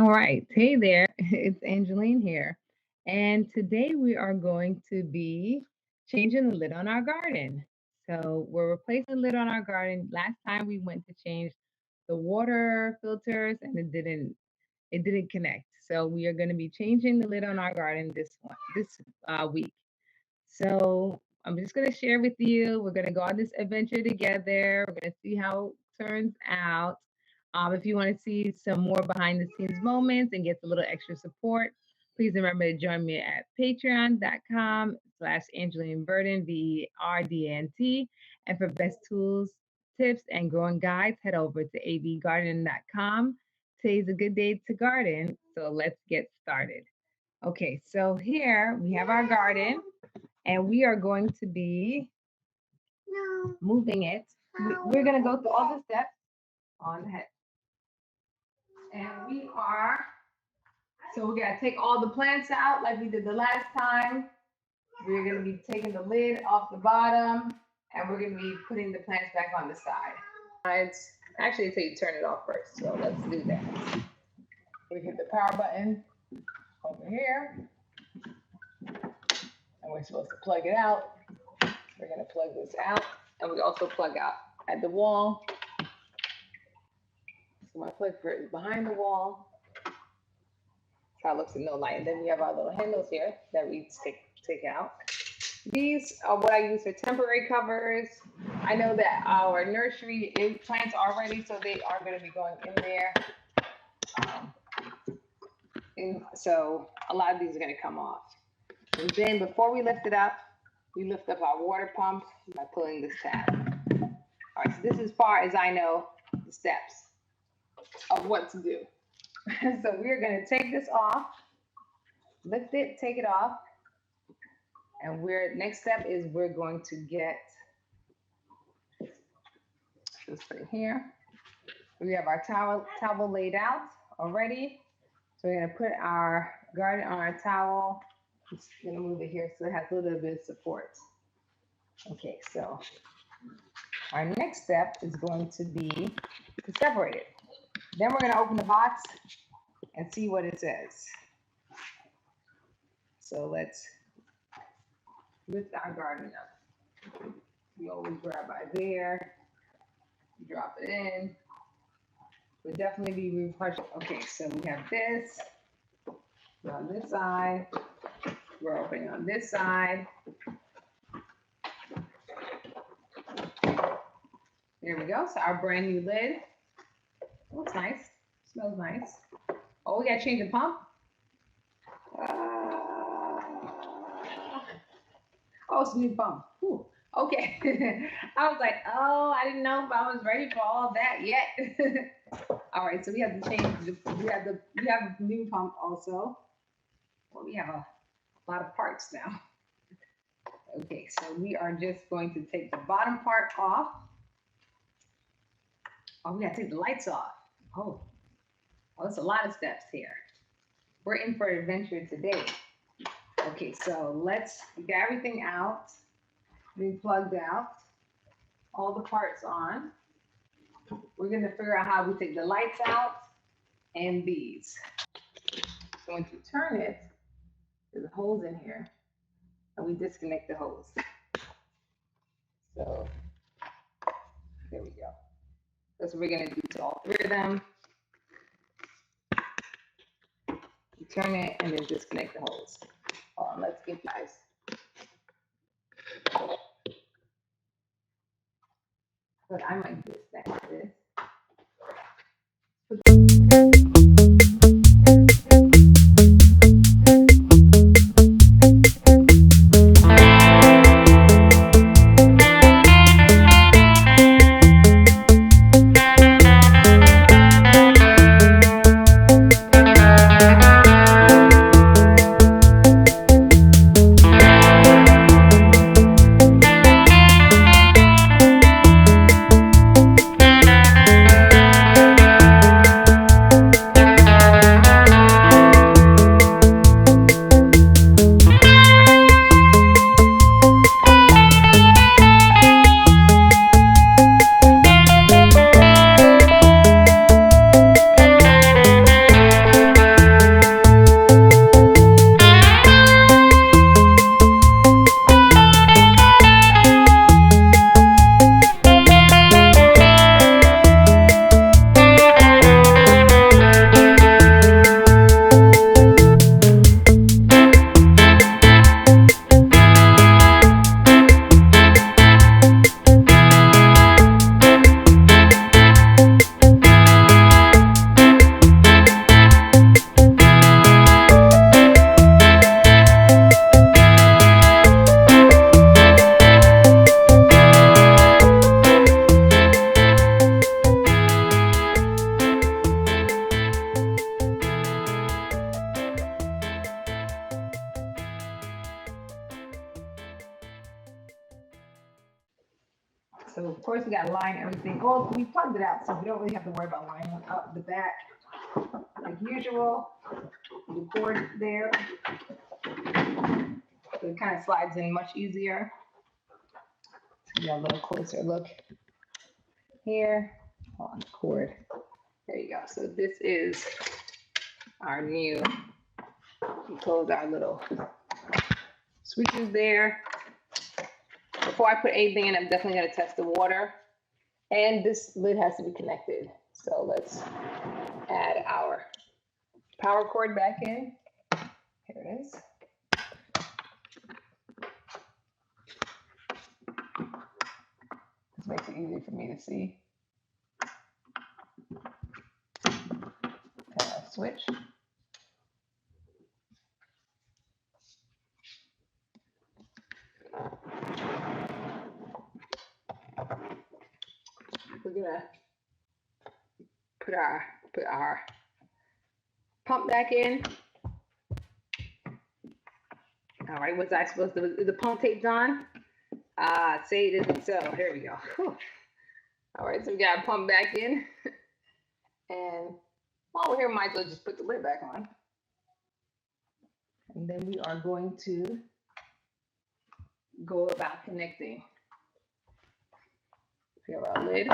All right. Hey there. It's Angeline here. And today we are going to be changing the lid on our garden. So we're replacing the lid on our garden. Last time we went to change the water filters and it didn't connect. So we are going to be changing the lid on our garden this week. So I'm just going to share with you. We're going to go on this adventure together. We're going to see how it turns out. If you want to see some more behind the scenes moments and get a little extra support, please remember to join me at patreon.com/Angeline Verdant, VERDANT. And for best tools, tips, and growing guides, head over to abgarden.com. Today's a good day to garden, so let's get started. Okay, so here we have our garden and we are going to be moving it. We're going to go through all the steps on the head. And so we're going to take all the plants out like we did the last time. We're going to be taking the lid off the bottom and we're going to be putting the plants back on the side. Actually, until you turn it off first, so let's do that. We hit the power button over here and we're supposed to plug it out. We're going to plug this out and we also plug out at the wall. So my plug for it is behind the wall. That's how it looks in no light. And then we have our little handles here that we take out. These are what I use for temporary covers. I know that our nursery plants are ready, so they are going to be going in there. And so a lot of these are going to come off. And then before we lift it up, we lift up our water pump by pulling this tab. All right, so this is as far as I know the steps of what to do. So we're going to take this off, lift it, take it off. And next step is we're going to get this right here. We have our towel laid out already. So we're going to put our garden on our towel. I'm just going to move it here so it has a little bit of support. Okay, so our next step is going to be to separate it. Then we're going to open the box and see what it says. So let's lift our garden up. We always grab by there, drop it in. We'll definitely be refreshing. Okay, so we have this. We're on this side. We're opening on this side. There we go. So our brand new lid. Looks nice. Smells nice. Oh, we gotta change the pump. Oh, it's a new pump. Ooh. Okay. I was like, oh, I didn't know if I was ready for all that yet. All right, so we have to change. We have a new pump also. Well, we have a lot of parts now. Okay, so we are just going to take the bottom part off. Oh, we got to take the lights off. Oh, that's a lot of steps here. We're in for an adventure today. Okay, so let's get everything out. We plugged out. All the parts on. We're going to figure out how we take the lights out and these. So once you turn it, there's a hose in here, and we disconnect the hose. So there we go. That's what we're going to do to all three of them. You turn it and then disconnect the hose. Hold on, let's get guys. But I might do this next to this. So of course we got to line everything. Oh, we plugged it out, so we don't really have to worry about lining up the back like usual. The cord there, so it kind of slides in much easier. Let's get a little closer look here on the cord. There you go. So this is our new. We close our little switches there. Before I put anything in, I'm definitely going to test the water. And this lid has to be connected. So let's add our power cord back in. Here it is. This makes it easy for me to see. Switch. We're gonna put our pump back in. All right, was I supposed to? Is the pump taped on? Say it isn't so. Here we go. Whew. All right, so we got a pump back in, and while we're here, might as well just put the lid back on. And then we are going to go about connecting. We have our lid.